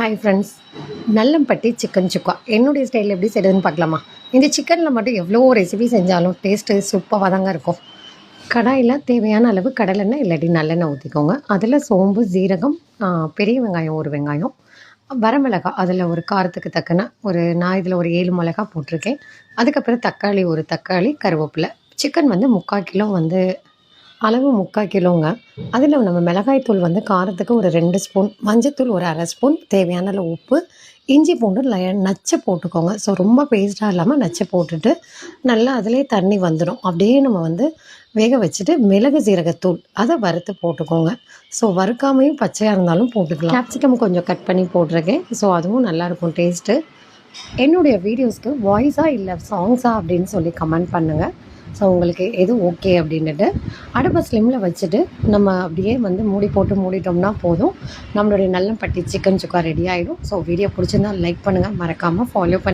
Hi friends, Nallampatti chicken சுக்கா என்னுடைய ஸ்டைலில் எப்படி செய்கிறதுன்னு பார்க்கலாமா? இந்த சிக்கனில் மட்டும் எவ்வளோ ரெசிபி செஞ்சாலும் டேஸ்ட்டு சூப்பராக தாங்க இருக்கும். கடாயில் தேவையான அளவு கடலெண்ணெய் இல்லாட்டி நல்லெண்ணெய் ஊற்றிக்கோங்க. அதில் சோம்பு, ஜீரகம், பெரிய வெங்காயம் ஒரு வெங்காயம், வரமிளகாய் அதில் ஒரு காரத்துக்கு தக்கன நான் இதில் ஒரு 7 மிளகா போட்டிருக்கேன். அதுக்கப்புறம் தக்காளி ஒரு தக்காளி, கருவேப்பிலை. சிக்கன் 3/4 கிலோ அளவு 3/4 கிலோங்க. அதில் நம்ம மிளகாய்த்தூள் காரத்துக்கு ஒரு 2 ஸ்பூன், மஞ்சத்தூள் ஒரு 1/2 ஸ்பூன், தேவையான அளவு உப்பு, இஞ்சி பூண்டு நச்சு போட்டுக்கோங்க. ஸோ ரொம்ப பேஸ்ட்டாக இல்லாமல் நச்சு போட்டுட்டு நல்லா அதிலே தண்ணி வந்துடும். அப்படியே நம்ம வேக வச்சுட்டு மிளகு சீரகத்தூள் அதை வறுத்து போட்டுக்கோங்க. ஸோ வறுக்காமையும் பச்சையாக இருந்தாலும் போட்டுக்கலாம். கேப்சிகம் கொஞ்சம் கட் பண்ணி போட்டிருக்கேன். ஸோ அதுவும் நல்லாயிருக்கும் டேஸ்ட்டு. என்னுடைய வீடியோஸ்க்கு வாய்ஸாக இல்லை சாங்ஸாக அப்படின்னு சொல்லி கமெண்ட் பண்ணுங்கள். ஸோ உங்களுக்கு எது ஓகே அப்படின்ட்டு அடுப்பை ஸ்லிம்மில் வச்சுட்டு நம்ம அப்படியே மூடி போட்டு மூடிட்டோம்னா போதும். நம்மளுடைய நல்லம்பட்டி சிக்கன் சுக்கா ரெடி ஆகிடும். ஸோ வீடியோ பிடிச்சிருந்தால் லைக் பண்ணுங்கள், மறக்காமல் ஃபாலோ பண்ணி